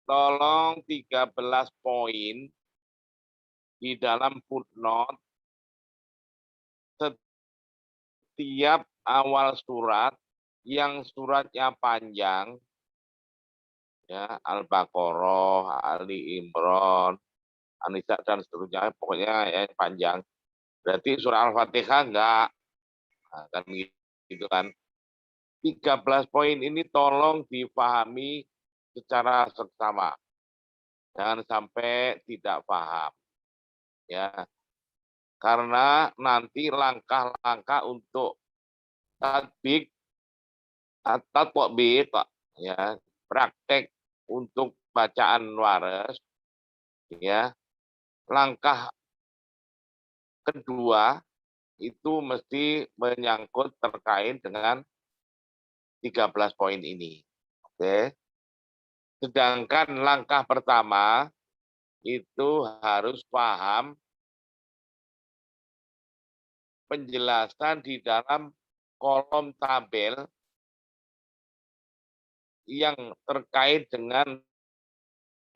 tolong 13 poin di dalam footnote setiap awal surat yang suratnya panjang, ya, Al-Baqarah, Ali Imran, An-Nisa dan seterusnya, pokoknya ya panjang. Berarti surah Al-Fatihah enggak. Nah, kan gitu kan. 13 poin ini tolong dipahami secara seksama. Jangan sampai tidak paham. Ya. Karena nanti langkah-langkah untuk tatbik atau tatbik, ya, praktek untuk bacaan waras, ya. Langkah kedua itu mesti menyangkut terkait dengan 13 poin ini. Oke. Sedangkan langkah pertama itu harus paham penjelasan di dalam kolom tabel yang terkait dengan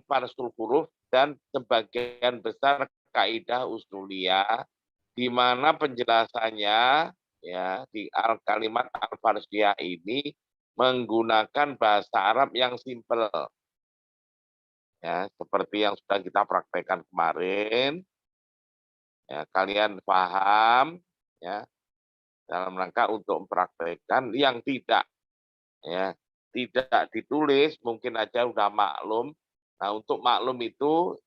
farsul huruf dan sebagian besar kaidah usuliyah, di mana penjelasannya ya di kalimat al-farsiyah ini menggunakan bahasa Arab yang simpel. Ya, seperti yang sudah kita praktekkan kemarin. Ya, kalian paham ya dalam rangka untuk mempraktekkan yang tidak ya tidak ditulis mungkin aja udah maklum. Nah, untuk maklum itu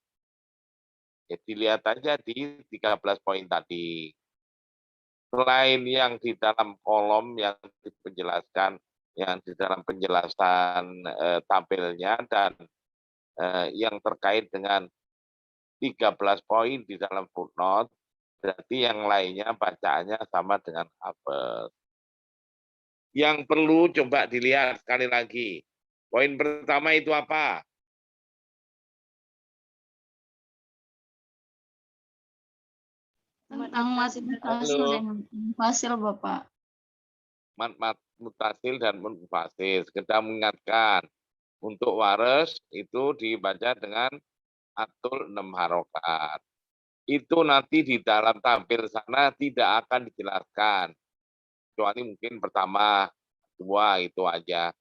ya dilihat aja di 13 poin tadi. Selain yang di dalam kolom yang dipenjelaskan, yang di dalam penjelasan tabelnya dan yang terkait dengan 13 poin di dalam footnote, berarti yang lainnya bacaannya sama dengan apa. Yang perlu coba dilihat sekali lagi. Poin pertama itu apa? Tentang mad mutasil dan munfasil, Bapak. Mad mutasil dan munfasil. Kita mengingatkan untuk waras itu dibaca dengan atul 6 harokat. Itu nanti di dalam tampil sana tidak akan dijelaskan. Kecuali mungkin pertama, dua itu aja.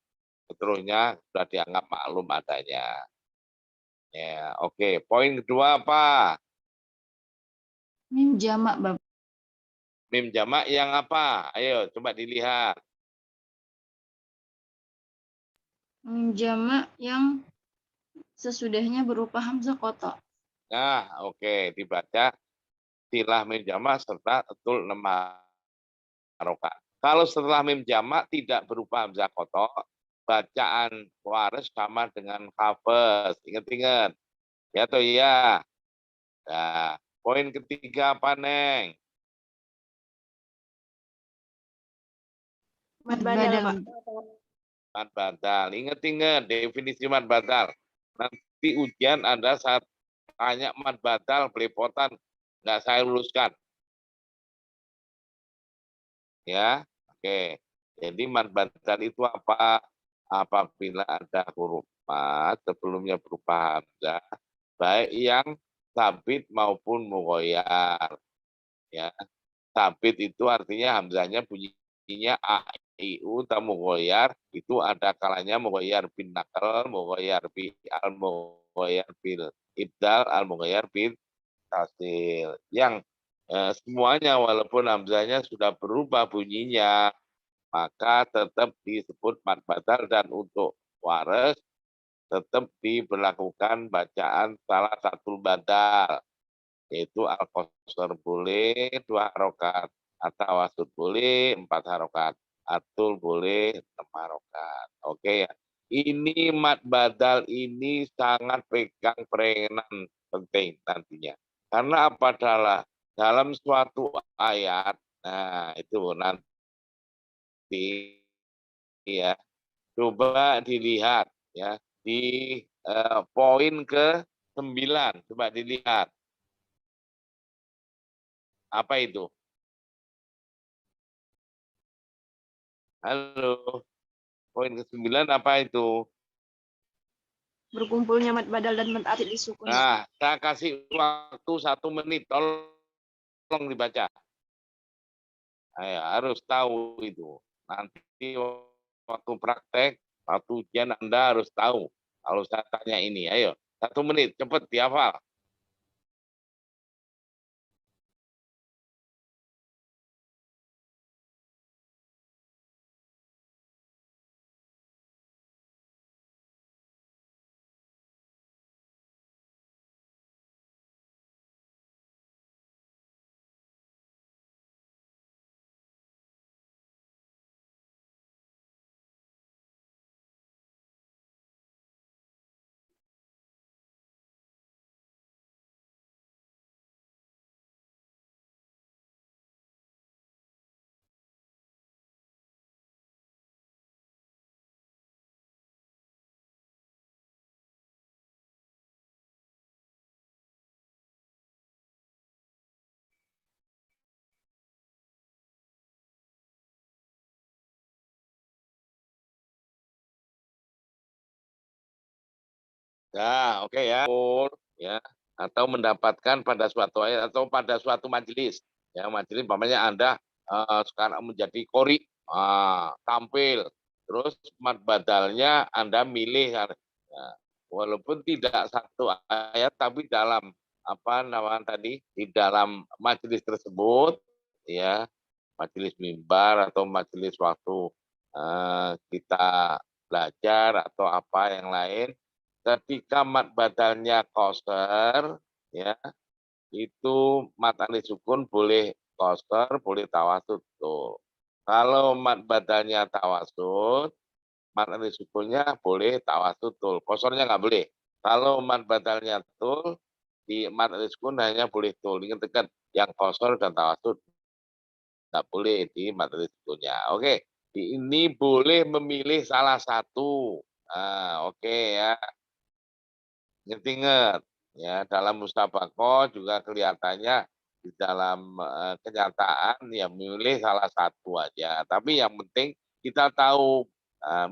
Seterusnya sudah dianggap maklum adanya. Ya, oke. Poin kedua apa? Mim jamak, Bapak. Mim jamak yang apa? Ayo coba dilihat. Mim jamak yang sesudahnya berupa hamzah kotok. Nah, oke. Dibaca silah mim jamak serta atul 6 harokat. Kalau setelah mim jamak tidak berupa hamzah kotok, bacaan waris sama dengan hafes. Ingat-ingat. Ya atau iya? Nah, poin ketiga apa, Neng? Mad badal, Pak. Mad badal. Ingat-ingat definisi mad badal. Nanti ujian Anda saat tanya mad badal, belepotan, nggak saya luluskan. Ya, oke. Jadi mad badal itu apa? Apabila ada huruf mad sebelumnya berupa hamzah, baik yang sabit maupun mughoyar. Ya, sabit itu artinya hamzahnya bunyinya a, i, u, dan mughoyar itu ada kalanya mughoyar bin nakal, mughoyar bi al, mughoyar bil ibdal, al mughoyar bil tasil. Yang semuanya walaupun hamzahnya sudah berubah bunyinya, maka tetap disebut mad badal dan untuk waras tetap diberlakukan bacaan salah satu badal, yaitu al-qasr boleh 2 harokat, atau wasud boleh 4 harokat, atul boleh 6 harokat. Oke ya. Ini mad badal ini sangat pegang peranan penting nantinya. Karena apa adalah dalam suatu ayat, nah itu nanti ya coba dilihat ya di poin ke-9, coba dilihat apa itu. Halo, poin ke-9 apa itu? berkumpulnya mat badal dan mat arid disukun. Nah, saya kasih waktu 1 menit, tolong dibaca. Ayo, harus tahu itu. Nanti waktu praktek, waktu ujian Anda harus tahu. Kalau saya tanya ini, ayo 1 menit, cepat dihafal. Nah, oke ya. Ya, atau mendapatkan pada suatu ayat atau pada suatu majelis. Ya, majelis umpamanya Anda sekarang menjadi qori, tampil. Terus mat badalnya Anda milih. Ya, walaupun tidak satu ayat tapi dalam apa namanya tadi di dalam majelis tersebut ya, majelis mimbar atau majelis waktu kita belajar atau apa yang lain, ketika mat badalnya koster, ya itu mat alif sukun boleh koster, boleh tawasud tuh. Kalau mat badalnya tawasud, mat alif sukunnya boleh tawasud tul. Kosornya nggak boleh. Kalau mat badalnya tul, di mat alif sukun hanya boleh tul. Ingat dekat yang kosor dan tawasud nggak boleh di mat alif sukunnya. Oke, ini boleh memilih salah satu. Nah, oke ya. Ingat-ingat ya, dalam mustabaqah juga kelihatannya di dalam kenyataan ya milih salah satu aja. Tapi yang penting kita tahu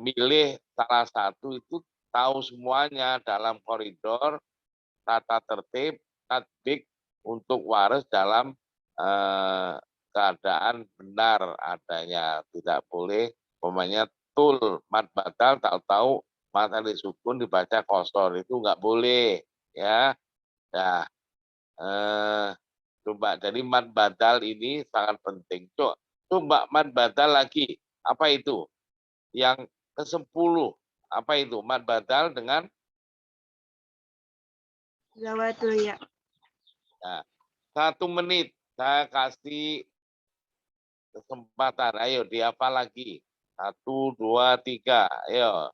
milih salah satu itu tahu semuanya dalam koridor tata tertib tatbik untuk waris dalam keadaan benar adanya. Tidak boleh umpamanya tul mat batal tahu-tahu mat alif sukun dibaca kosor, itu nggak boleh ya. Nah, coba jadi mat badal ini sangat penting. Coba mat badal lagi, apa itu? Yang ke-10, apa itu? Mat badal dengan Zawatul ya. nah, 1 menit saya kasih kesempatan. Ayo dihafal lagi. 1, 2, 3. Ayo.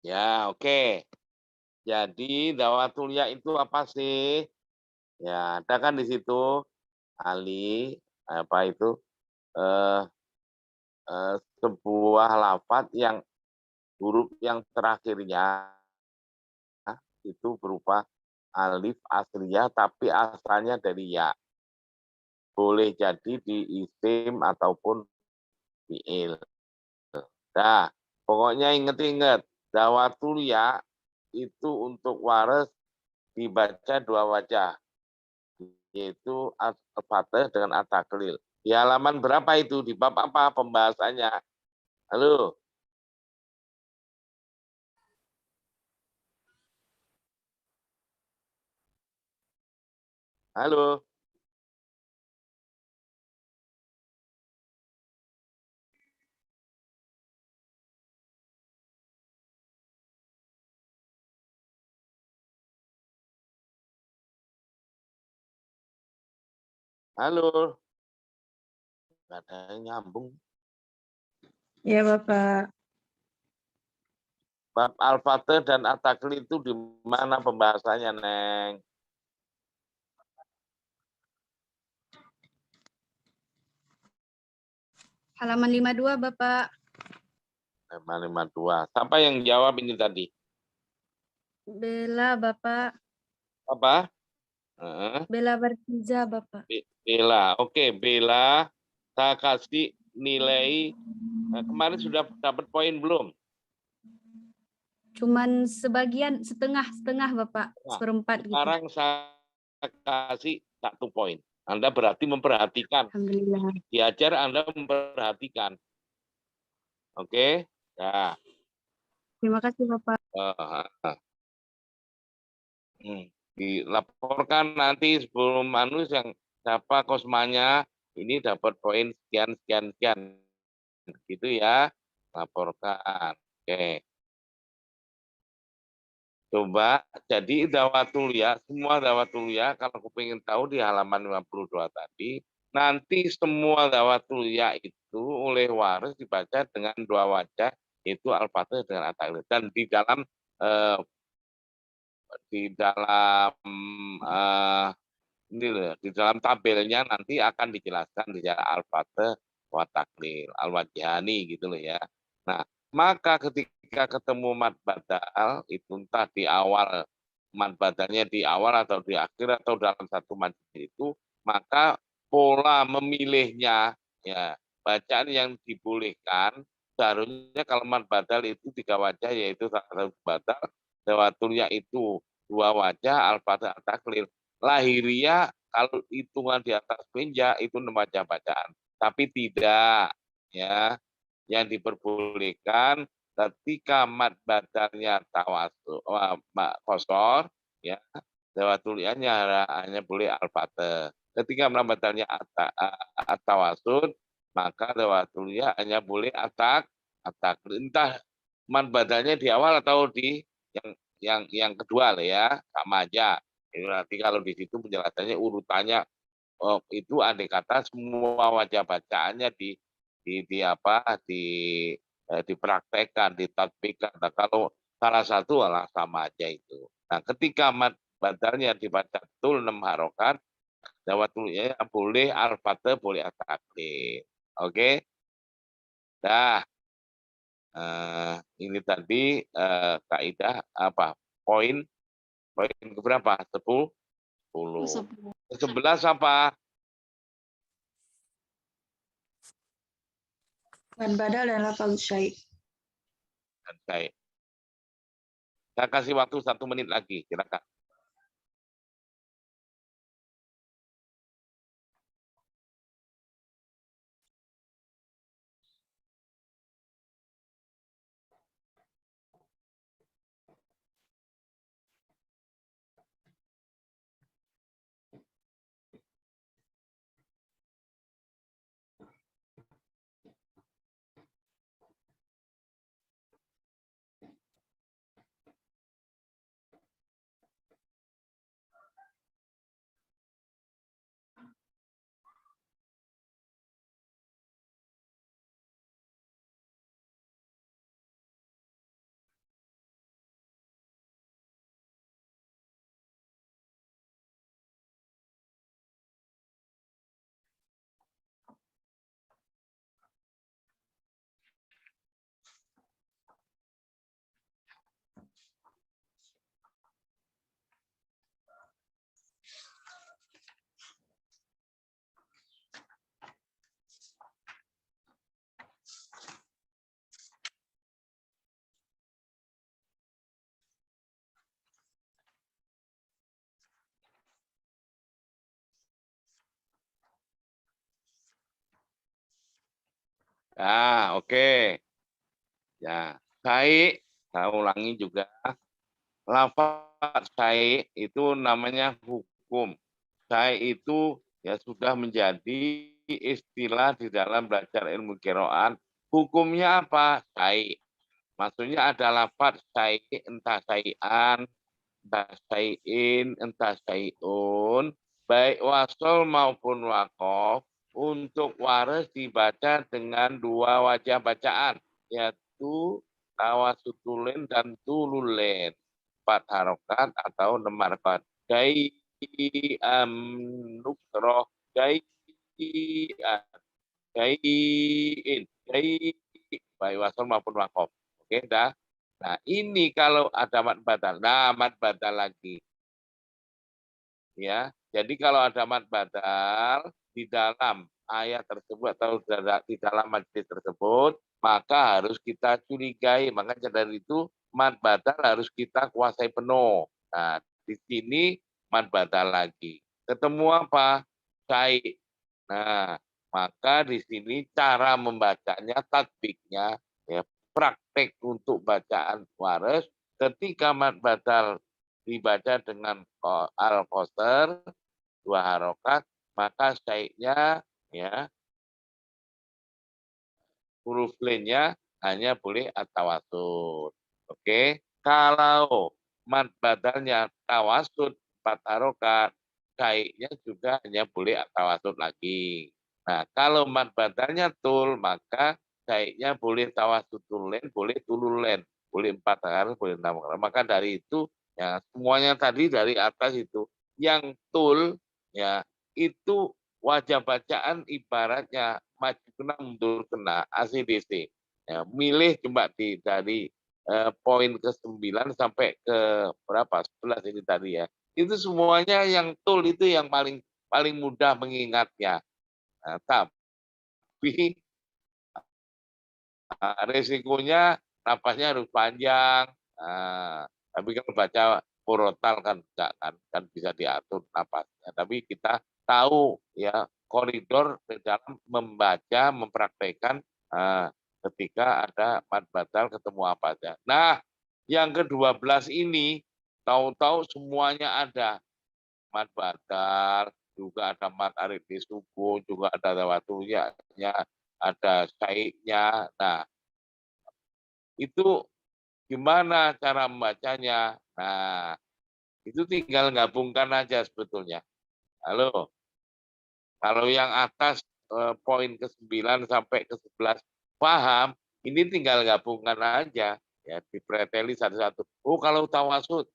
Ya, oke. Jadi dawatul ya itu apa sih? Ya, ada kan di situ Ali apa itu eh, sebuah lafadz yang huruf yang terakhirnya itu berupa alif asliyah tapi asalnya dari ya. Boleh jadi di isim ataupun fiil. Nah, pokoknya inget-inget dawatul ya itu untuk waras dibaca dua wajah, yaitu al-fatih dengan at-taklil. Di halaman berapa itu? Di bab apa pembahasannya? Halo? Halo? Halo? Nggak ada yang nyambung. Ya, Bapak. Bab al-fatih dan at-taklil itu di mana pembahasannya, Neng? Halaman 52, Bapak. 552. Siapa yang jawab ini tadi? Bella, Bapak. Apa? Bella Bartiza, Bapak. Bella. Oke, Bella. Saya kasih nilai. Kemarin sudah dapat poin belum? Cuman setengah, Bapak. Nah, Seperempat gitu. sekarang saya kasih 1 poin. Anda berarti memperhatikan. Alhamdulillah. Diajar Anda memperhatikan. Oke? Ya. Terima kasih, Bapak. Dilaporkan nanti sebelum manus yang siapa kosmanya ini dapat poin sekian sekian sekian gitu ya, laporkan. Oke, coba jadi dawatul ya, semua dawatul ya kalau aku pengen tahu di halaman 52 tadi, nanti semua dawatul ya itu oleh waris dibaca dengan dua wajah, yaitu al-fatih dengan at-taklil. Dan eh, di dalam ini loh, di dalam tabelnya nanti akan dijelaskan di jalan al-fatih wa taklil, al-wajhani gitu loh ya. Nah, maka ketika ketemu mad badal itu entah di awal mad badalnya di awal atau di akhir atau dalam satu majlis itu, maka pola memilihnya ya bacaan yang dibolehkan seharusnya kalau mad badal itu 3 wajah yaitu satu badal, dawatulnya itu 2 wajah, al-fatih at-taklil. Lahiriah kalau hitungan di atas meja itu 6 wajah bacaan, tapi tidak ya, yang diperbolehkan ketika mad badalnya tawasul kosor ya, dawatuliannya hanya boleh al-fatih. Ketika mad badalnya at-tawasul maka dawatulia hanya boleh atak. Entah mad badalnya di awal atau di yang kedua lah ya, sama aja. Itu nanti kalau di situ penjelasannya urutannya itu andai kata semua wajah bacaannya di apa dipraktekkan, ditatbikkan. Nah, kalau salah satu adalah sama aja itu. Nah, ketika mad badalnya dibaca betul 6 harokat, dawatulnya boleh al-fatih, boleh at-taklil. Oke? Dah. Ini tadi kaidah apa? Poin keberapa? 10. 11 apa? Mad badal dan lafal syai'. Dan saya kasih waktu 1 menit lagi, silakan. Nah, oke. Ya, syai, saya ulangi juga. Lafaz syai itu namanya hukum. Syai itu ya sudah menjadi istilah di dalam belajar ilmu qiraat. Hukumnya apa? Syai. Maksudnya ada lafaz syai, entah syai'an, entah syai'in, entah syai'un, baik wasol maupun wakof, untuk waris dibaca dengan dua wajah bacaan, yaitu tawasutulin dan tululen, 4 harokat atau 6 harokat. Dai nukroh, dai daiin, dai, baik wasol maupun wakof. Oke, dah. Nah, ini kalau ada mad badal. Nah, mad badal lagi. Ya. Jadi kalau ada mad badal di dalam ayat tersebut atau di dalam majlis tersebut, maka harus kita curigai. Makanya dari itu mad badal harus kita kuasai penuh. Nah, di sini mad badal lagi. Ketemu apa? Syai. Nah, maka di sini cara membacanya, tatbiknya, ya, praktek untuk bacaan waris ketika mad badal dibaca dengan al-qasr 2 harokat, maka syaiknya ya huruf lainnya hanya boleh at-tawasud. Oke, kalau mad badalnya tawasud 4 harokat, syaiknya juga hanya boleh at-tawasud lagi. Nah, kalau mad badalnya tul, maka syaiknya boleh tawasud tulen, boleh tululen, boleh 4 harokat, boleh 6 harokat. Maka dari itu ya semuanya tadi dari atas itu yang tul ya itu wajah bacaan ibaratnya maju kena mundur kena ACDC. Ya, milih cuma dari poin ke-9 sampai ke berapa 11 ini tadi ya. Itu semuanya yang tul itu yang paling paling mudah mengingatnya. Nah, tapi resikonya napasnya harus panjang. Tapi kalau baca porotal kan enggak kan bisa diatur napasnya. Tapi kita tahu ya koridor di dalam membaca, mempraktekkan ketika ada mad batal ketemu apa aja. Nah, yang ke-12 ini tahu-tahu semuanya ada mad batal, juga ada mad arif di suku, juga ada waktunya, ada syaiknya. Nah, itu gimana cara membacanya? Nah, itu tinggal gabungkan aja sebetulnya. Halo, kalau yang atas poin ke-9 sampai ke-11 paham, ini tinggal gabungkan aja. Ya, dipreteli satu-satu. Oh, kalau tawasud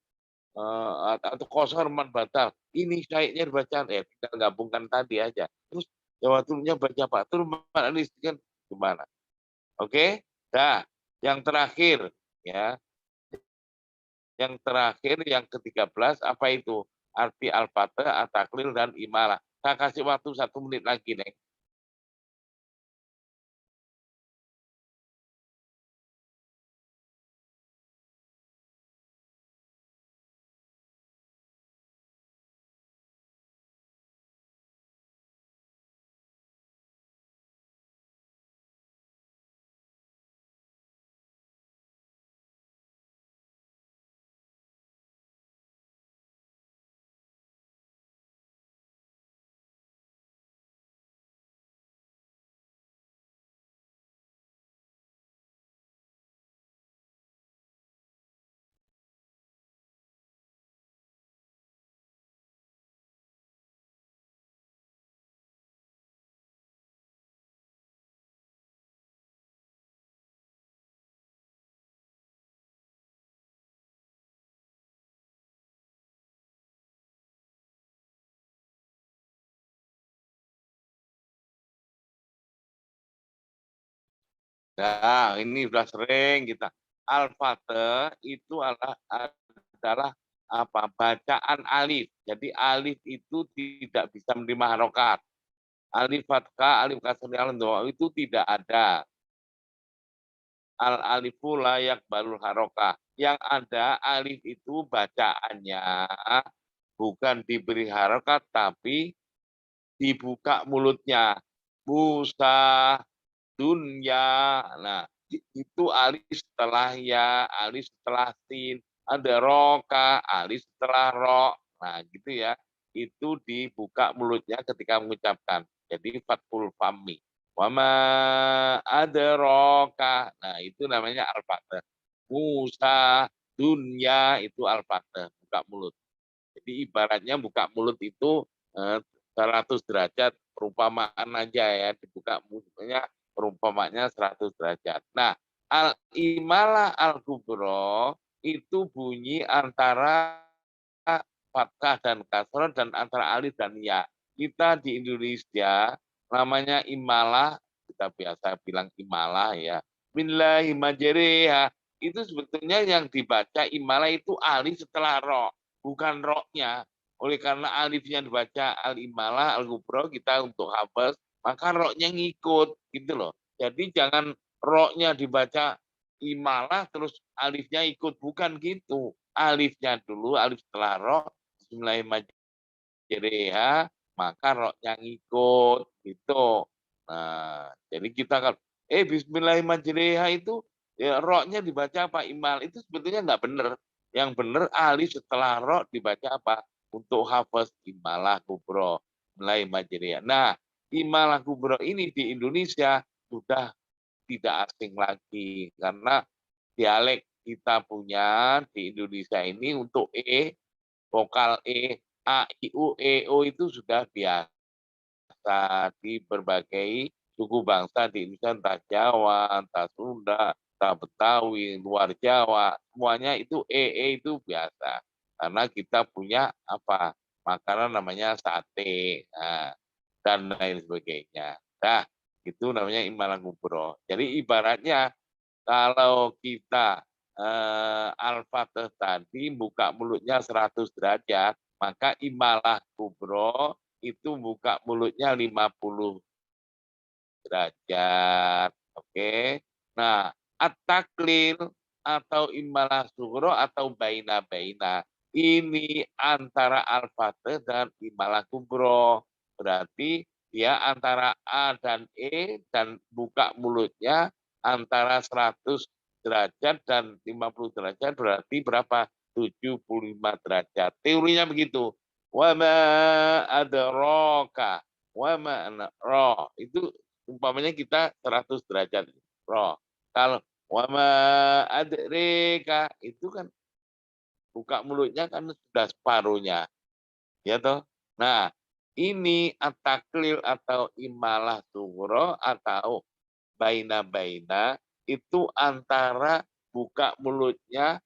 atau kosor man batal, ini syaiknya dibaca, ya tinggal gabungkan tadi aja. Terus jawatunya baca Pak, terus mana kan gimana? Oke? Nah, yang terakhir ya, yang terakhir, yang ke-13, apa itu? Arti al-fatah, at-taklil, dan imalah. Saya kasih waktu 1 menit lagi, Neng. Nah, ini sudah sering kita. Al-fatah itu adalah apa? Bacaan alif. Jadi alif itu tidak bisa menerima harokat. Alif fathah, alif kasrah, itu tidak ada. Al-alifu layak balul harokah. Yang ada alif itu bacaannya bukan diberi harokat, tapi dibuka mulutnya. Musa, dunya. Nah, itu alif setelah ya, alif setelah sin, ada roka, alif setelah ro. Nah, gitu ya. Itu dibuka mulutnya ketika mengucapkan. Jadi fathul fami. Wama ada roka. Nah, itu namanya al-fathah. Musa, dunya itu al-fathah, buka mulut. Jadi ibaratnya buka mulut itu 100 derajat perumpamaan aja ya, dibuka mulutnya perumpamaannya 100 derajat. Nah, al-imalah al-kubro itu bunyi antara fathah dan kasroh dan antara alif dan ya. Kita di Indonesia namanya imalah, kita biasa bilang imalah ya. Billahi majriha. Itu sebetulnya yang dibaca imalah itu alif setelah ro, bukan ro-nya. Oleh karena alifnya dibaca al-imalah, al-kubro, kita untuk hafaz, maka ro-nya ngikut gitu loh. Jadi jangan ro-nya dibaca imalah terus alifnya ikut, bukan gitu. Alifnya dulu, alif setelah ro, bismillahirrahmanirrahim, maka ro-nya ngikut gitu. Nah, jadi kita kan bismillahirrahmanirrahim itu ya ro-nya dibaca apa imal, itu sebetulnya nggak benar. Yang benar alif setelah ro dibaca apa? Untuk hafaz imalah kubro, bismillahirrahmanirrahim. Nah, imalah kubro ini di Indonesia sudah tidak asing lagi karena dialek kita punya di Indonesia ini untuk vokal a, i, u, e, o itu sudah biasa di berbagai suku bangsa di Indonesia, entah Jawa, entah Sunda, entah Betawi, luar Jawa, semuanya itu itu biasa. Karena kita punya apa? Makanan namanya sate, nah, dan lain sebagainya. Nah, itu namanya imalang kubro. Jadi ibaratnya kalau kita al-fatih tadi buka mulutnya 100 derajat, maka imalah kubro itu buka mulutnya 50 derajat. Oke. Nah, at-taklil atau imalah sugro atau baina-baina ini antara al-fatih dan imalah kubro. Berarti dia antara A dan E dan buka mulutnya antara 100 derajat dan 50 derajat berarti berapa? 75 derajat. Teorinya begitu. Wa ma adraka. Wa ma ro. Itu umpamanya kita 100 derajat. Ro. Kalau wa ma adrika itu kan buka mulutnya kan sudah separuhnya. Ya toh? Nah, ini at-taklil atau imalah sugro atau baina-baina itu antara buka mulutnya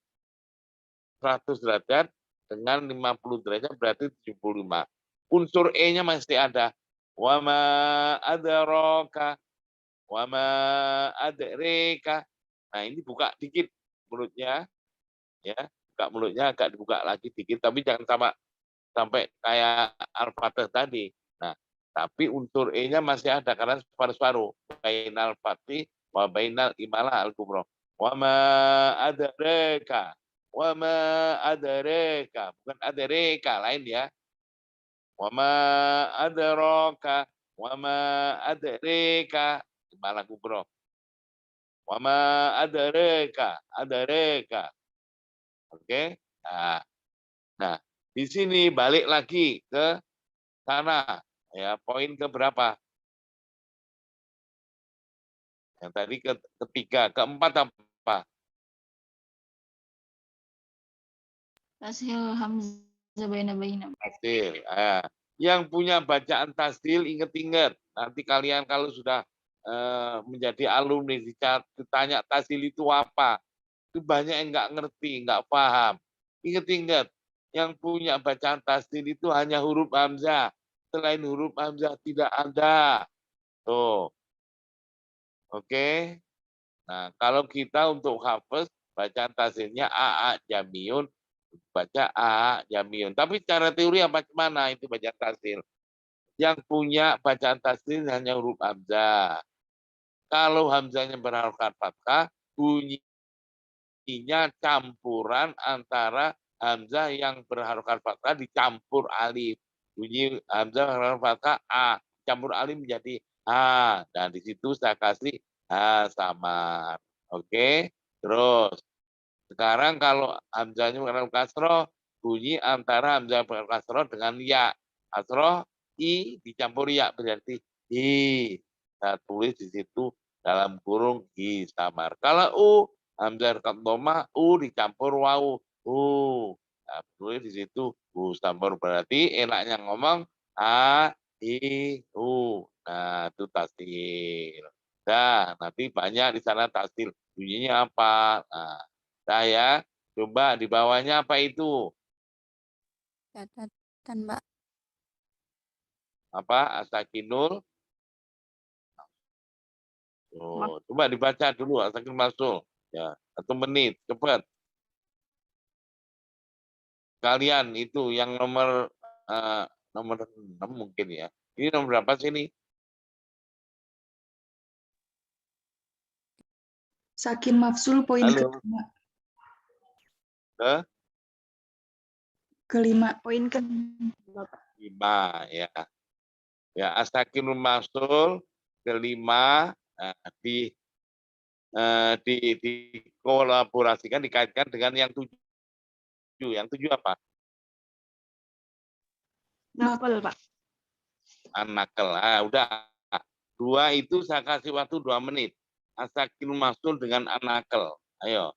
100 derajat dengan 50 derajat berarti 75. Unsur E-nya masih ada. Wa ma adraka wa ma adrika. Nah, ini buka dikit mulutnya ya. Buka mulutnya agak dibuka lagi dikit tapi jangan sampai kayak al-fatih tadi. Nah, tapi unsur E-nya masih ada karena separuh-separuh. Bainal fatih wa bainal imalah al-kubro. Wa ma adraka. Wa ma adraka. Bukan adraka, lain ya. Wa ma adraka. Wa ma adraka. Imalah kubro. Wa ma adraka. Adraka. Oke. Nah, di sini balik lagi ke sana. Ya, poin ke berapa? Yang tadi ketiga, keempat apa? Tashil hamzah baina-baina. Tasdil. Yang punya bacaan tasdil ingat-ingat. Nanti kalian kalau sudah menjadi alumni ditanya tasdil itu apa? Itu banyak yang nggak ngerti, nggak paham. Ingat-ingat, yang punya bacaan tasdil itu hanya huruf hamzah. Selain huruf hamzah tidak ada. Tuh. Oke. Nah, kalau kita untuk hafaz bacaan tasdilnya a jamiun, baca a jamiun. Tapi cara teori apa gimana itu bacaan tasdil? Yang punya bacaan tasdil hanya huruf hamzah. Kalau hamzahnya berharokat fathah, bunyinya campuran antara hamzah yang berharokat fathah dicampur alif. Bunyi hamzah berharokat fathah a, campur alif menjadi Dan di situ saya kasih samar. Oke, terus sekarang kalau hamzahnya bukan kasroh, bunyi antara hamzah bukan kasroh dengan ya. Kasroh i dicampur ya berarti hi. Saya tulis di situ dalam kurung hi samar. Kalau u hamzah dhamma u dicampur wau Nah, tulis di situ u samar berarti enaknya ngomong a i u. Nah, itu tasdil. Nah, nanti banyak di sana tasdil. Bunyinya apa? Nah, saya coba di bawahnya apa itu? Catatan, Mbak. Apa? Asakinul. Oh, coba dibaca dulu asakinul masuk. Ya, 1 menit, cepat. Kalian itu yang nomor nomor 6 mungkin ya. Ini nomor berapa sih ini? Sakin mafsul poin Halo. kelima. Poin kelima. 5 ya. Ya, asakinul masul kelima dikolaborasikan dikaitkan dengan yang 7. Yang 7 apa? Nakal, Pak. Anakel. Udah. 2 itu saya kasih waktu 2 menit. Asakinul masul dengan anakel. Ayo.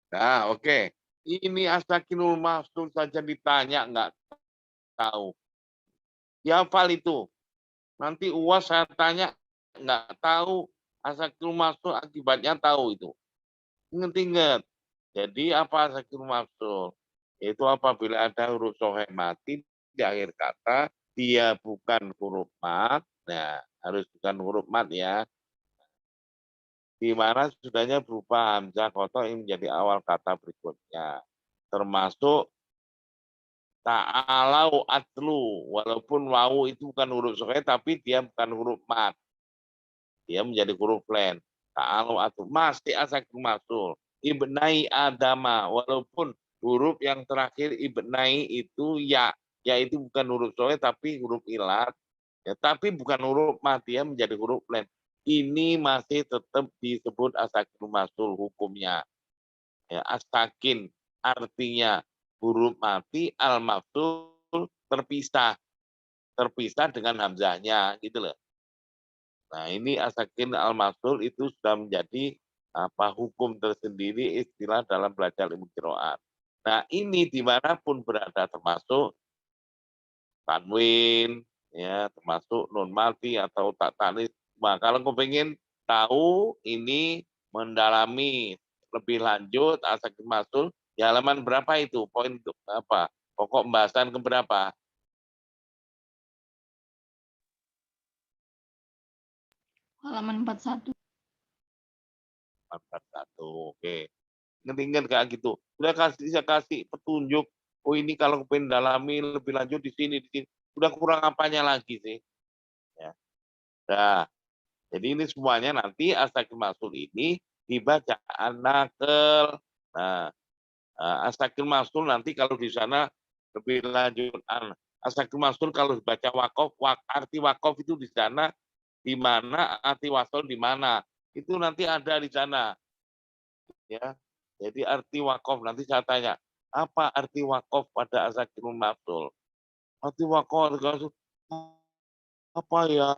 Nah, oke. Ini asakinul masul saja ditanya nggak tahu. Ya hafal itu. Nanti UAS saya tanya nggak tahu asakinul masul akibatnya tahu itu. Ingat-ingat. Jadi apa asakinul masul? Itu apabila ada huruf soheh mati di akhir kata, dia bukan huruf mat. Nah, harus bukan huruf mat ya. Di mana sudahnya berupa hamzah kotor yang menjadi awal kata berikutnya. Termasuk ta'alau atlu, walaupun wawu itu bukan huruf soheh tapi dia bukan huruf mat. Dia menjadi huruf len. Ta'alau atlu, masih asakinul masul. Ibnai adama, walaupun huruf yang terakhir ibnai itu ya. Ya itu bukan huruf soheh tapi huruf ilat. Ya, tapi bukan huruf mat, dia menjadi huruf len. Ini masih tetap disebut asakinul masul hukumnya. Ya, asakin artinya huruf mati, al-mafsul terpisah. terpisah dengan hamzahnya gitu loh. Nah, ini as-sakin al-maf'ul itu sudah menjadi hukum tersendiri istilah dalam belajar ilmu qiraat. Nah, ini dimanapun berada termasuk tanwin, ya, termasuk nun mati atau tak tanis. Nah, kalau kau pengen tahu ini mendalami lebih lanjut as-sakin maf'ul, di halaman berapa itu? Poin apa? Pokok pembahasan keberapa? Halaman 41. 41. Oke. Ngetinggal kayak gitu. Udah saya kasih petunjuk. Oh, ini kalau pengen dalami lebih lanjut di sini, di sini. Udah kurang apanya lagi sih? Ya. Nah, jadi ini semuanya nanti as-sakin maf'ul ini dibaca an-naql. Nah, as-sakin maf'ul nanti kalau di sana lebih lanjut as-sakin maf'ul kalau dibaca waqaf, arti waqaf itu di sana di mana, arti wasol di mana. Itu nanti ada di sana. Ya. Jadi arti waqaf nanti saya tanya, apa arti waqaf pada as-sakinul maf'ul? Arti waqaf apa ya?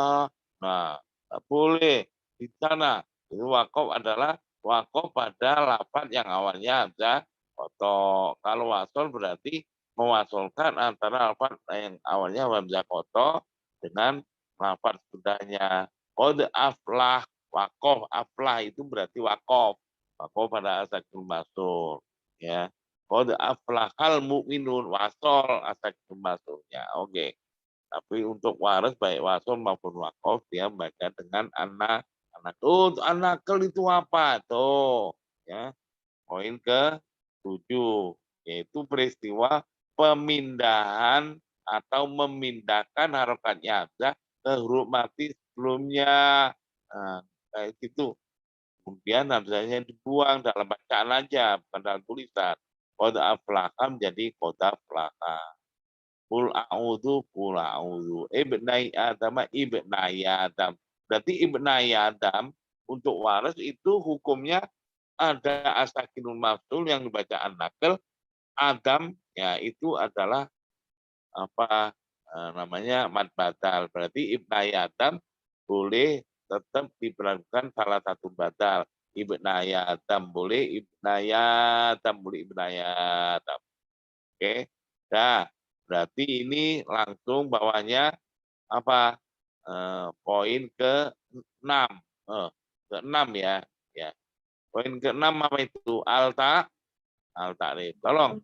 Nah, boleh di sana. Itu waqaf adalah waqaf pada lafaz yang awalnya hamzah koto. Kalau wasol berarti mewasolkan antara lafaz yang awalnya hamzah koto dengan lafaz sudahnya. Qad aflah, waqaf aflah itu berarti waqaf. Waqaf pada as-sakinul maf'ul, ya. Qad aflahal mu'minun, wasol as-sakinul maf'ulnya. Oke. Tapi untuk waras baik wasol maupun wakaf dia membaca dengan anak. Untuk anakal itu apa? Tuh, ya. Poin ke-7 yaitu peristiwa pemindahan atau memindahkan harokatnya hamzah ke huruf mati sebelumnya. Nah, kayak gitu. Kemudian hamzahnya dibuang dalam bacaan aja, bukan dalam tulisan. Qad aflaha menjadi qad aflaha. Qul a'udzu ibnai Adam. Berarti ibnai Adam untuk waras itu hukumnya ada as-sakinul maf'ul yang dibaca an-naql. Adam ya itu adalah apa namanya mad badal. Berarti ibnai Adam boleh tetap diberlakukan salah satu badal. Ibnai Adam boleh, ibnai Adam boleh, ibnai Adam. Oke. Nah, berarti ini langsung bawahnya apa? Poin ke-6. Ke-6 ya. Ya. Poin ke-6 apa itu? Al-ta'rif. Tolong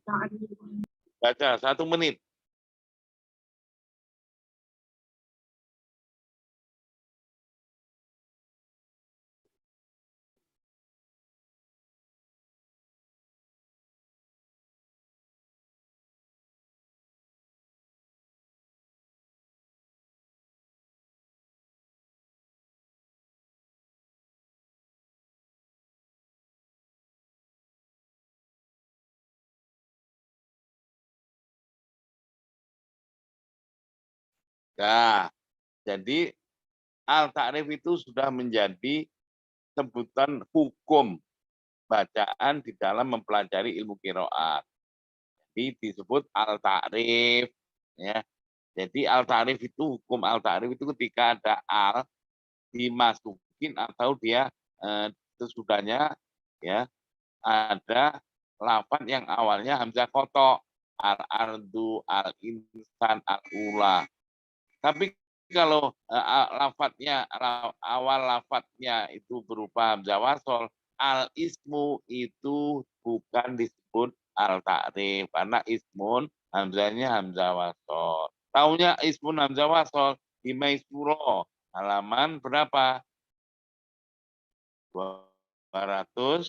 baca 1 menit. Nah, jadi al-ta'rif itu sudah menjadi sebutan hukum bacaan di dalam mempelajari ilmu qiraat. Jadi disebut al-ta'rif, ya. Jadi al-ta'rif itu, hukum al-ta'rif itu ketika ada al dimasukin atau dia sesudahnya ya ada lafaz yang awalnya hamzah kotok, al-ardu, al-insan, al-ula. Tapi kalau lafadznya awal lafadznya itu berupa hamzah wasol, al-ismu itu bukan disebut al-ta'rif karena ismun hamzahnya hamzah wasol. Taunya ismun hamzah wasol di Maisuro halaman berapa? 270.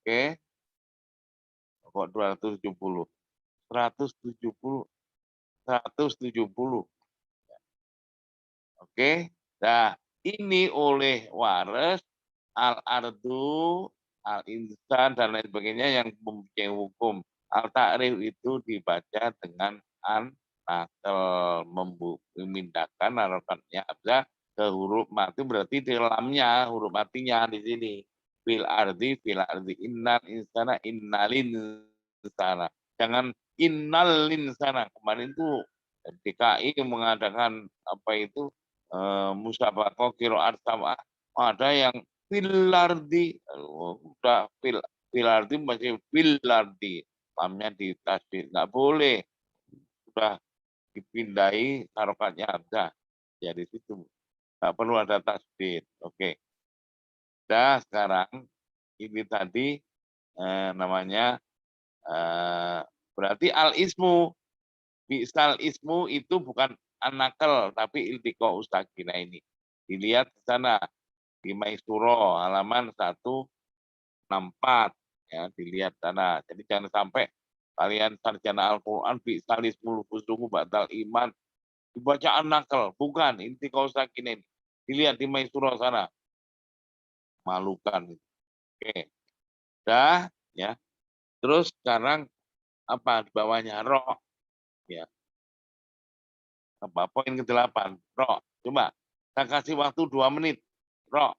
Oke. Kok 270? 170. 170. Oke. Nah, ini oleh waras al-ardu, al-insan dan lain sebagainya yang mempunyai hukum. Al-ta'rif itu dibaca dengan an-naql, memindahkan harokatnya hamzah ke huruf mati, berarti di dalamnya huruf matinya di sini. Fil ardi innal insana innalin insana. Jangan innal insana. Kemarin itu DKI mengadakan apa itu musabaqah qiraat sama, ada yang filardi, udah filardi masih filardi, lamnya di tasdid, nggak boleh, sudah dipindai harokatnya ada, jadi situ nggak perlu ada tasdid. Oke. Nah sekarang ini tadi namanya berarti al-ismu. Misal ismu itu bukan anakel, tapi iltiko ustakina ini. Dilihat di sana, di Maisuro, halaman 164. Ya, dilihat sana. Jadi jangan sampai kalian sarjana Al-Quran, misal ismul fusuku batal iman, dibaca anakel. Bukan, iltiko ustakina ini. Dilihat di Maisuro sana. Malukan. Oke. Dah, ya. Terus sekarang apa di bawahnya roh, ya. Apa poin ke-8, roh. Coba saya kasih waktu 2 menit, roh.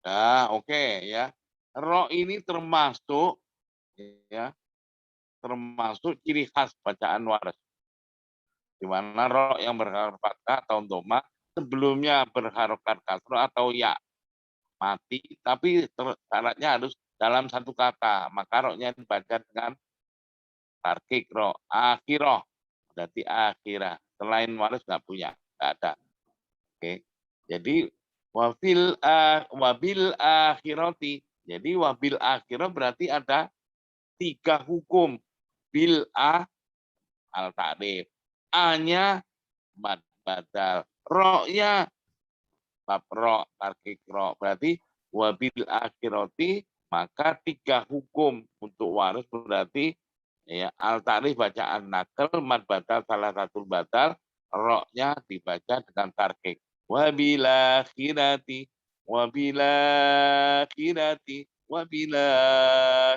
Nah, oke, ya. Roh ini termasuk ya, termasuk ciri khas bacaan waras. Di mana roh yang berharokat fathah atau dhamma sebelumnya berharokat kasroh atau ya mati, tapi syaratnya harus dalam satu kata. Maka rohnya dibaca dengan tarkik roh, akhiroh. Berarti akhirah. Selain waras nggak punya, nggak ada. Oke. Jadi wabil akhirati. Jadi wabil akhirah berarti ada 3 hukum. Bil al ta'rif. A-nya mad badal. Ro-nya bab ro, tarkik ro. Berarti wabil akhirati, maka 3 hukum untuk waris berarti ya al ta'rif bacaan nakal, mad badal salah satu badal, ro-nya dibaca dengan tarkik. Wabila khirati, wabila khirati, wabila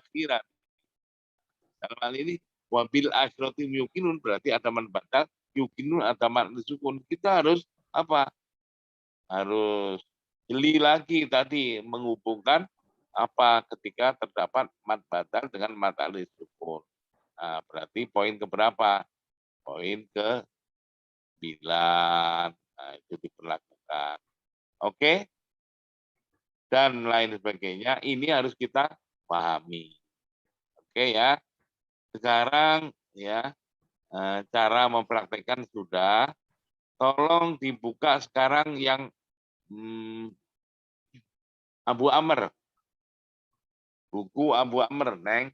khirati. Dalam hal ini wabil akhrati yukinun berarti ada man batal, yukinun ada man sukun. Kita harus apa? Harus jeli lagi tadi menghubungkan apa ketika terdapat mad batal dengan mad alif sukun. Nah, berarti poin keberapa? Poin ke-9. Nah, itu diperlakukan. Oke? Dan lain sebagainya. Ini harus kita pahami. Oke ya. Sekarang ya cara mempraktekkan sudah. Tolong dibuka sekarang yang Abu Amr. Buku Abu Amr, Neng.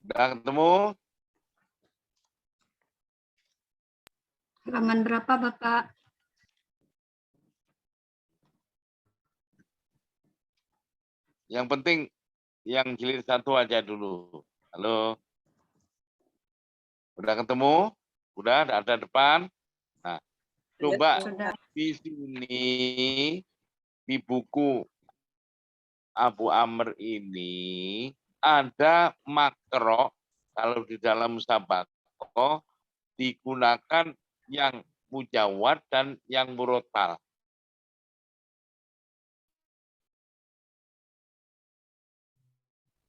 Udah ketemu? Halaman berapa, Bapak? Yang penting yang jilid 1 aja dulu. Halo, udah ketemu? Udah ada depan? Nah, coba Sudah. di sini di buku Abu Amr ini ada makro, kalau di dalam musabaqah digunakan yang mujawad dan yang murotal.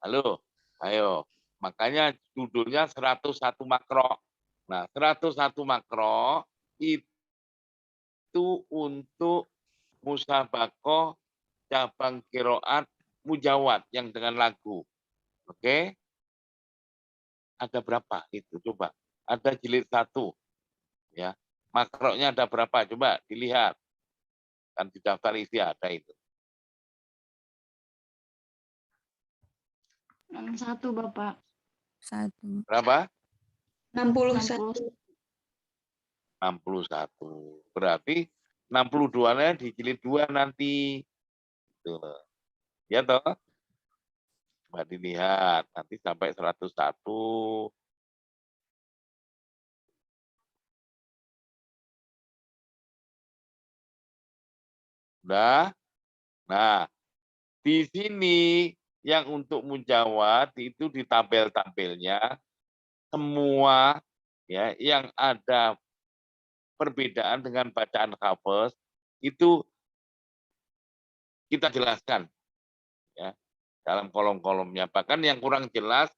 Halo, ayo. Makanya judulnya 101 makro. Nah, 101 makro itu untuk musabaqah cabang qiraat mujawad yang dengan lagu. Oke? Ada berapa itu? Coba. Ada jilid 1. Ya. Makronya ada berapa? Coba dilihat. Kan di daftar isi ada itu. 61 Bapak. 1. Berapa? 61. 61. Berarti 62-nya di jilid 2 nanti. Tuh. Ya toh? Coba dilihat. Nanti sampai 101. Udah? Nah, di sini yang untuk mujawad itu di tabel-tabelnya semua ya yang ada perbedaan dengan bacaan hafaz itu kita jelaskan ya dalam kolom-kolomnya. Bahkan yang kurang jelas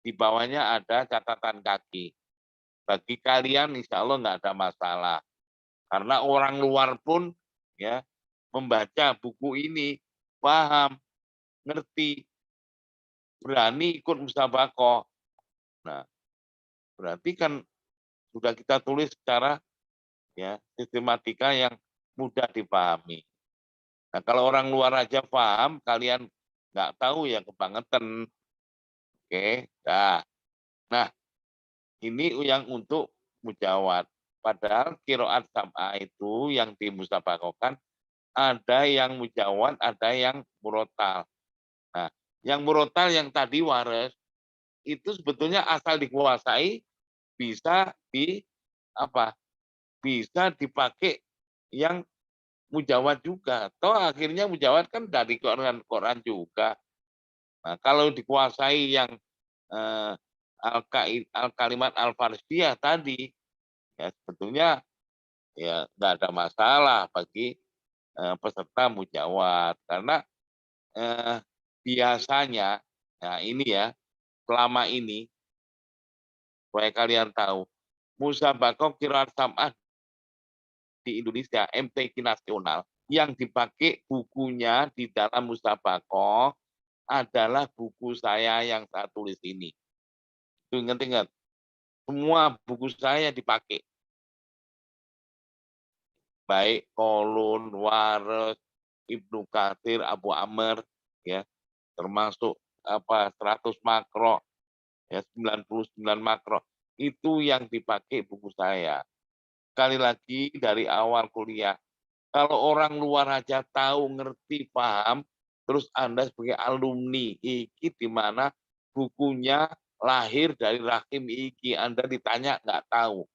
di bawahnya ada catatan kaki. Bagi kalian insya Allah nggak ada masalah. Karena orang luar pun ya membaca buku ini paham, ngerti, berani ikut musabaqah. Nah, berarti kan sudah kita tulis secara ya sistematika yang mudah dipahami. Nah, kalau orang luar aja paham, kalian nggak tahu ya kebangetan. Oke, nah ini yang untuk mujawad. Padahal kiroat sab'ah itu yang dimusabaqahkan ada yang mujawad, ada yang murotal. Nah, yang murotal yang tadi waras itu sebetulnya asal dikuasai bisa bisa dipakai yang mujawad juga. Toh akhirnya mujawad kan dari Quran juga. Nah, kalau dikuasai yang eh, al-kalimat al-farsiyah tadi, ya sebetulnya ya nggak ada masalah bagi peserta mujawad karena eh, biasanya, nah ini ya selama ini supaya kalian tahu, musabaqah qiraat sam'ah di Indonesia MTQ nasional yang dipakai bukunya di dalam musabaqah adalah buku saya yang saya tulis ini. Itu ingat-ingat. Semua buku saya dipakai. Baik Kolun, Wares, Ibnu Katsir, Abu Amr, ya, termasuk 100 makro, ya 99 makro. Itu yang dipakai buku saya. Sekali lagi dari awal kuliah, kalau orang luar aja tahu, ngerti, paham, terus Anda sebagai alumni iki di mana bukunya lahir dari rahim iki, Anda ditanya nggak tahu,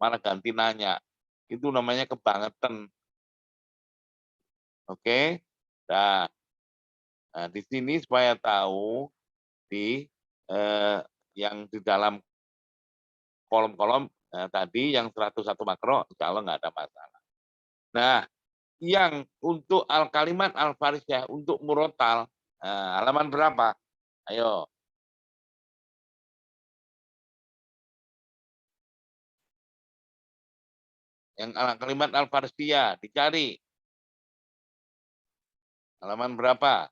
malah ganti nanya. Itu namanya kebangetan. Oke? Nah, di sini supaya tahu di yang di dalam kolom-kolom tadi yang 101 makro, insya Allah nggak ada masalah. Nah, yang untuk al-kalimat al-farisiyah untuk murotal, halaman berapa? Ayo. Yang kalimat al-farisiyah dicari. Halaman berapa?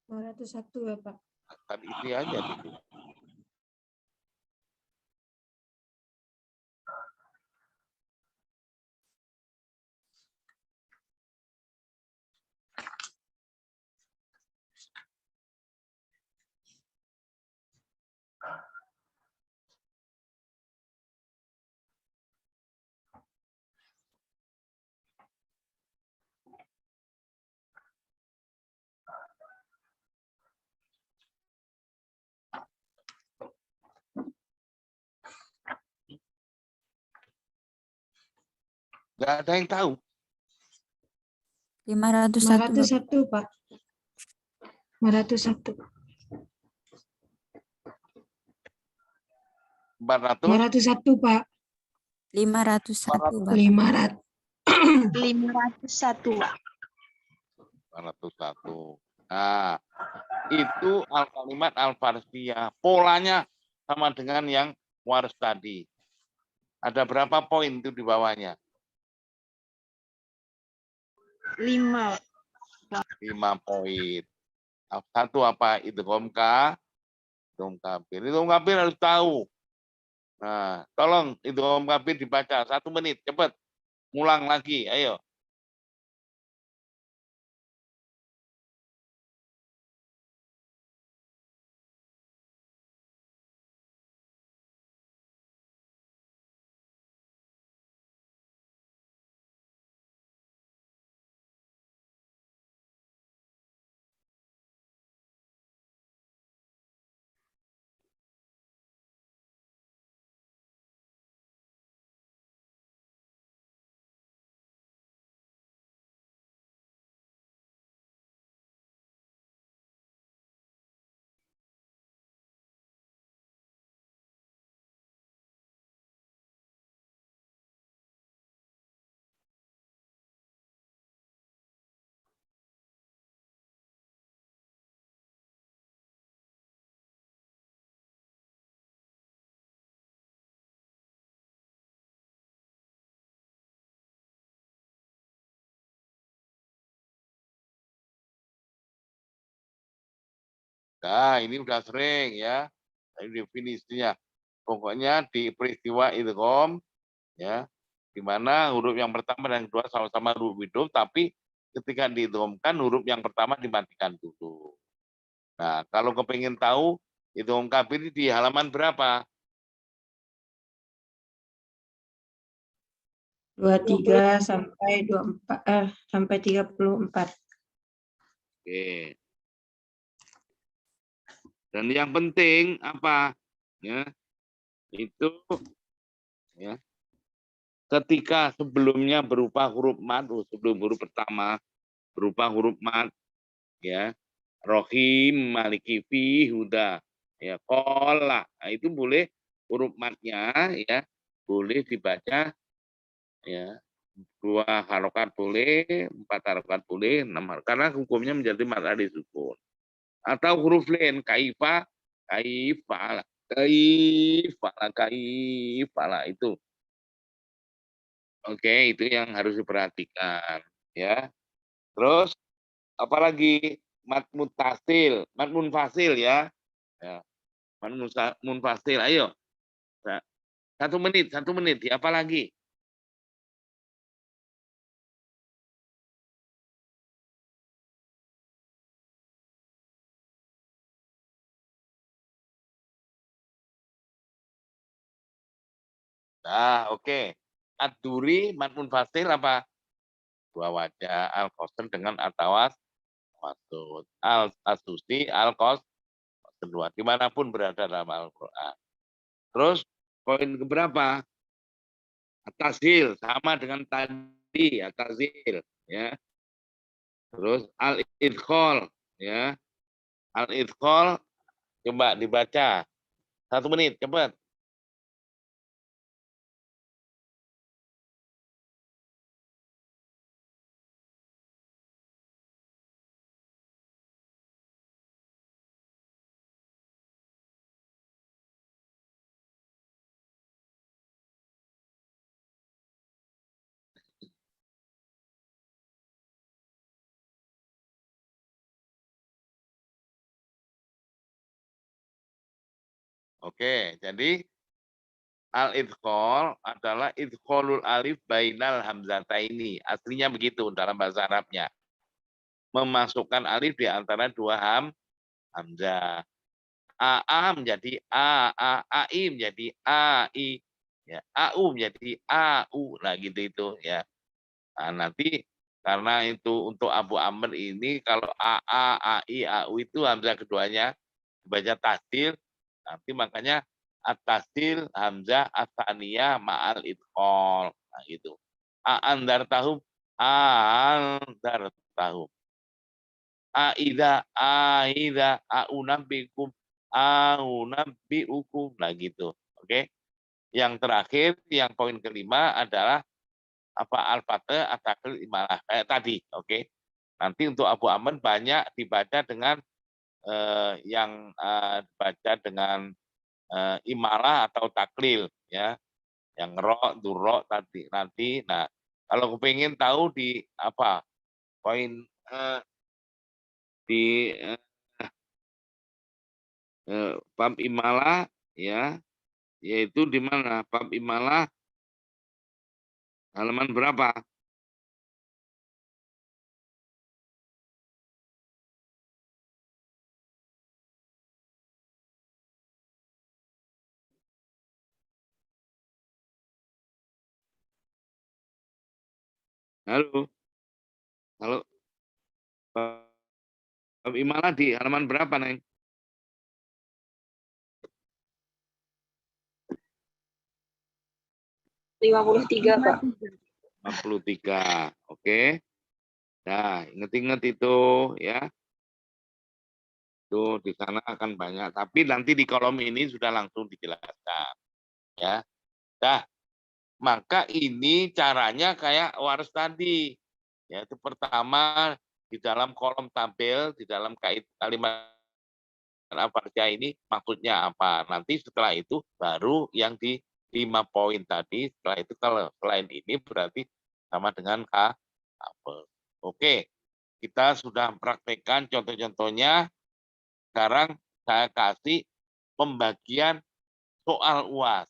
201 ya Pak. Kan isi aja dulu. Nggak ada yang tahu. 501, Bapak. 501, Pak. 501. 400, 501, Pak. 501, Bapak. 500. 501. 401. Nah, itu al-kalimat al-farsiyah. Polanya sama dengan yang waris tadi. Ada berapa poin itu di bawahnya? 5. 5 poin. Satu apa? Idgham kabir. Idgham kabir harus tahu. Nah, tolong idgham kabir dibaca 1 menit, cepat. Ngulang lagi, ayo. Nah, ini udah sering ya. Ini definisinya. Pokoknya di peristiwa idgham ya, di mana huruf yang pertama dan yang kedua sama-sama huruf hidup, tapi ketika diidghamkan huruf yang pertama dimatikan dulu. Nah, kalau kepingin tahu idgham kabir di halaman berapa? 23 sampai 24 sampai 34. Oke. Dan yang penting apa? Ya, itu ya. Ketika sebelumnya berupa huruf mad, sebelum huruf pertama berupa huruf mad, ya, rohim, maliki fi, huda, ya, kola, nah, itu boleh huruf madnya, ya, boleh dibaca, ya, 2 harokat boleh, 4 harokat boleh, 6 harokat, karena hukumnya menjadi mad alif sukun. Atau huruf lain, kaifa, kaifala, kaifala, kaifala itu. Oke, itu yang harus diperhatikan, ya. Terus apalagi mad mutasil, mad munfasil ya. Ya, mad munfasil. Ayo. 1 menit, 1 menit. Apa lagi? Nah, oke. Ad-duri mad munfasil apa? 2 wajah al-qasr dengan atawas maksud. Al-asusi al-qasr kedua dimanapun berada dalam Al-Qur'an. Terus poin keberapa? At-tashil sama dengan tadi, at-tashil ya. Terus al-idkhal ya. Al-idkhal coba dibaca. 1 menit, cepat. Oke, jadi al-idkhal adalah idkhalul alif bainal hamzataini. Aslinya begitu dalam bahasa Arabnya. Memasukkan alif di antara 2 hamzah. A menjadi ai menjadi ai, ya, au menjadi au. Nah, gitu itu ya. Nah, nanti karena itu untuk Abu Amr ini kalau ai, au itu hamzah keduanya dibaca tasdil, nanti makanya at-tasdil hamzah ats-tsaniyah ma'al idkhal. Nah, gitu. A'andartahum, a'andartahum. Aida, aunabbikum, aunabbiukum. Nah gitu. Oke. Yang terakhir, yang poin kelima adalah apa al-fatih at-taklil imalah kayak tadi. Oke. Nanti untuk Abu Aman banyak dibaca dengan yang dibaca dengan imalah atau taklil ya. Yang durok tadi nanti. Nah, kalau kepingin tahu di apa poin di bab imalah ya, yaitu di mana bab imalah halaman berapa? Halo, halo, bab imalah di halaman berapa, Neng? 53, Pak. 53. Oke. Nah, inget-inget itu ya. Itu di sana akan banyak, tapi nanti di kolom ini sudah langsung dijelaskan ya. Nah, maka ini caranya kayak waris tadi. Yaitu pertama di dalam kolom tabel, di dalam kalimat al-Farjah ini maksudnya apa. Nanti setelah itu baru yang di 5 poin tadi, setelah itu kalau selain ini berarti sama dengan apa. Oke, kita sudah praktekkan contoh-contohnya. Sekarang saya kasih pembagian soal UAS.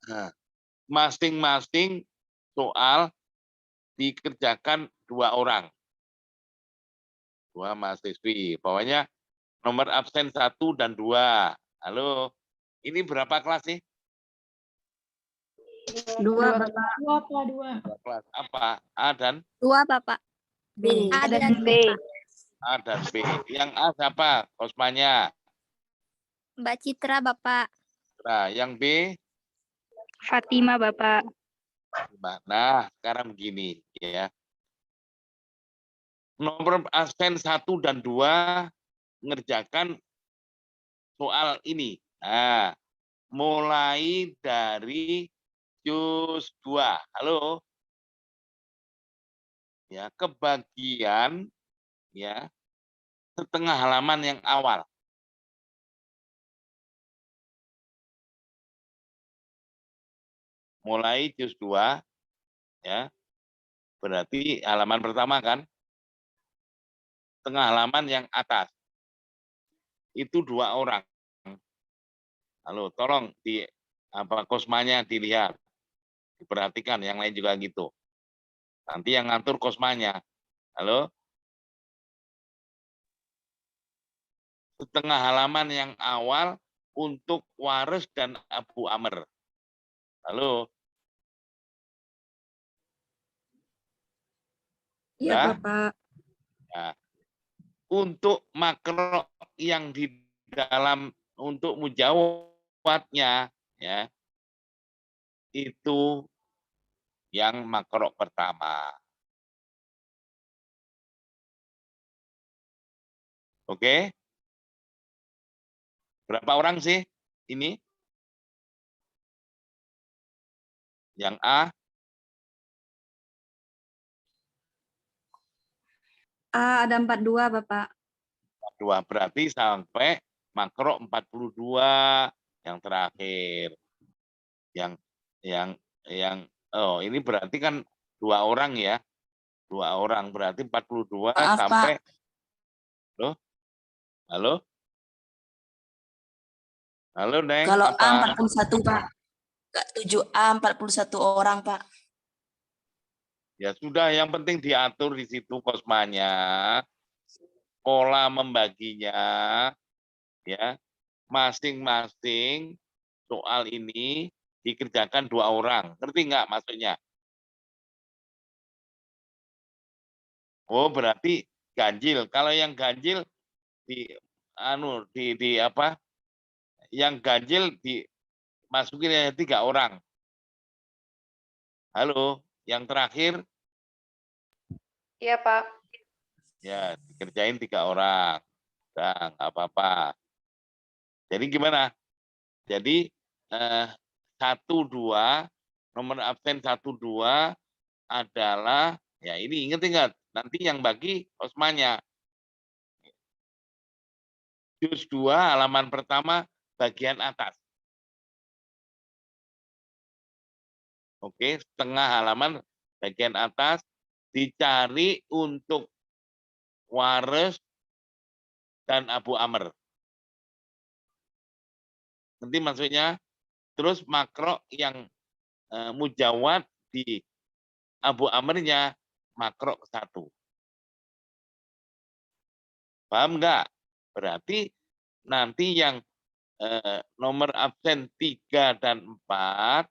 Nah, masing-masing soal dikerjakan 2 orang, 2 mahasiswi. Pokoknya nomor absen 1 dan 2. Halo, ini berapa kelas sih? 2, Bapak. 2. 2 kelas. Apa? A dan? 2, Bapak. B. A dan B. A dan B. Yang A siapa? Kosmanya. Mbak Citra, Bapak. Nah, yang B? Fatima, Bapak. Nah, sekarang begini ya. Nomor absen 1 dan 2 mengerjakan soal ini. Nah, mulai dari juz 2. Halo. Ya, kebagian ya setengah halaman yang awal. Mulai juz 2 ya. Berarti halaman pertama kan? Tengah halaman yang atas. Itu 2 orang. Halo, tolong di kosmanya dilihat. Diperhatikan, yang lain juga gitu. Nanti yang ngatur kosmanya. Halo? Setengah halaman yang awal untuk Waris dan Abu Amr. Halo? Iya, Ya? Bapak. Nah, untuk makro yang di dalam untuk mujawabnya ya itu yang makro pertama. Oke? Berapa orang sih ini? Yang A? A ada 42, Bapak. 2 berarti sampai makro 42 yang terakhir. Yang oh ini berarti kan 2 orang ya. 2 orang berarti 42 Maaf, sampai Pak. Halo? Halo? Halo, Neng, Kalau apa? A 41, Pak. 7A 41 orang, Pak. Ya sudah, yang penting diatur di situ kosmanya, pola membaginya, ya, masing-masing soal ini dikerjakan 2 orang. Ngerti nggak maksudnya? Oh, berarti ganjil. Kalau yang ganjil di apa? Yang ganjil dimasukin 3 orang. Halo, yang terakhir Iya, Pak. ya dikerjain 3 orang. Udah, nggak apa-apa. Jadi gimana? Jadi 1, 2, nomor absen 1, 2 adalah, ya ini ingat-ingat, nanti yang bagi Osmanya. Juz 2 halaman pertama bagian atas. Oke, setengah halaman bagian atas dicari untuk Wares dan Abu Amr. Nanti maksudnya, terus makro yang mujawad di Abu Amrnya makro 1. Paham nggak? Berarti nanti yang nomor absen 3 dan 4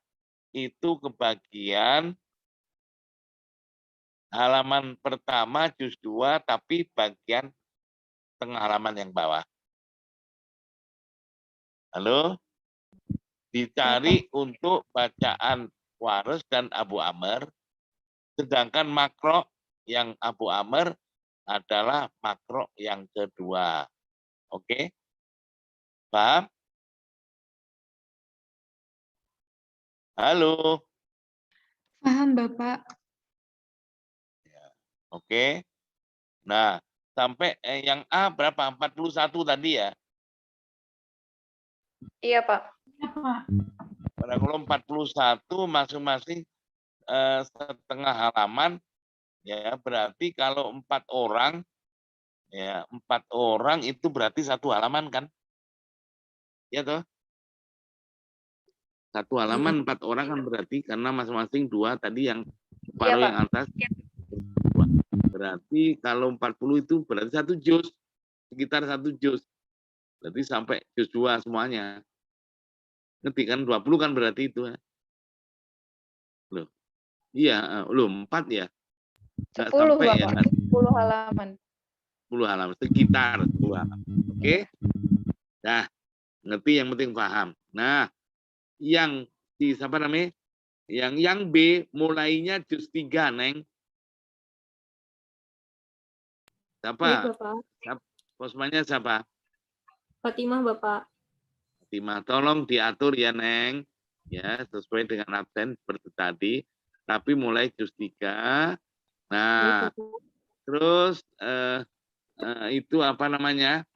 itu kebagian halaman pertama juz 2 tapi bagian tengah halaman yang bawah. Halo? Dicari untuk bacaan Wares dan Abu Amr, sedangkan makro yang Abu Amr adalah makro yang kedua. Oke? Paham? Halo? Paham, Bapak. Oke. Nah, sampai yang A berapa? 41 tadi ya? Iya, Pak. Iya, Pak. Pada kolom 41 masing-masing setengah halaman, ya berarti kalau 4 orang, ya 4 orang itu berarti 1 halaman kan? Ya toh? 1 halaman 4 orang kan berarti karena masing-masing 2 tadi yang separuh Pak. yang atas. Berarti kalau 40 itu berarti 1 juz, sekitar 1 juz. Berarti sampai juz 2 semuanya. Ngerti kan? 20 kan berarti itu. Loh. Iya, loh 4 ya. Nggak 10, sampai Bapak. ya kan? 10 halaman. 10 halaman, sekitar 10 halaman. Oke? Nah, ngerti, yang penting paham. Nah, yang di siapa namanya? Yang B mulainya juz 3, Neng. Siapa? Bapak. Posmannya siapa? Fatimah, Bapak. Fatimah, tolong diatur ya, Neng. Ya, sesuai dengan absen seperti tadi. Tapi mulai juz 3. Nah, terus itu apa namanya?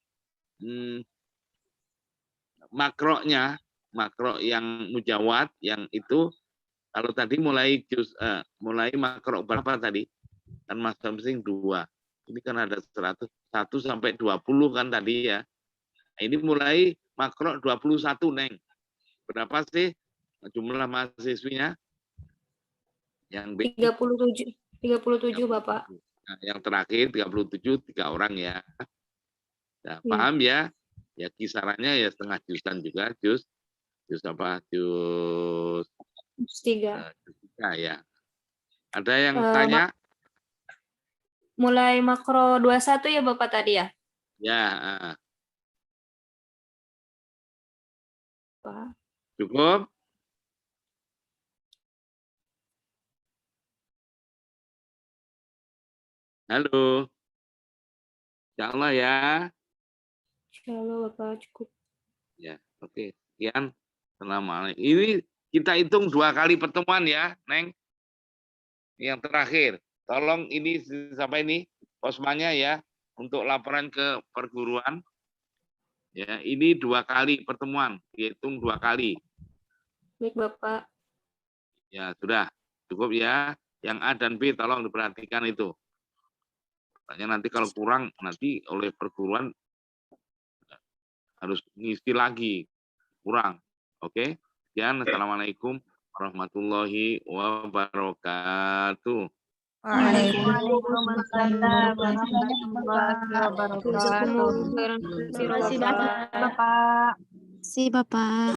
Makronya, makro yang mujawad, yang itu kalau tadi mulai mulai makro berapa tadi? Kan masing-masing 2. Ini kan ada 1 sampai 20 kan tadi ya. Ini mulai makro 21, Neng. Berapa sih jumlah mahasiswinya? Yang B 37, Bapak. Nah, yang terakhir 37, 3 orang ya. Nah, paham ya? Ya kisarannya ya setengah juzan juga, juz apa? Juz 3. juz 3 ya. Ada yang tanya? Mulai makro 21 ya, Bapak tadi ya? Ya, Pak. cukup? Halo. Insya Allah ya. Insya Allah, Bapak, cukup. Ya, oke. Sekian. Assalamualaikum. Ini kita hitung 2 kali pertemuan ya, Neng. Yang terakhir, tolong ini sampai ini Osmanya ya, untuk laporan ke perguruan. Ya, ini 2 kali pertemuan, dihitung 2 kali. Baik, Bapak. Ya, sudah. Cukup ya. Yang A dan B tolong diperhatikan itu. Nanti kalau kurang, nanti oleh perguruan harus ngisi lagi. Kurang. Oke? Sekian. Assalamualaikum warahmatullahi wabarakatuh. Waalaikumsalam warahmatullahi wabarakatuh. Terima kasih, Bapak.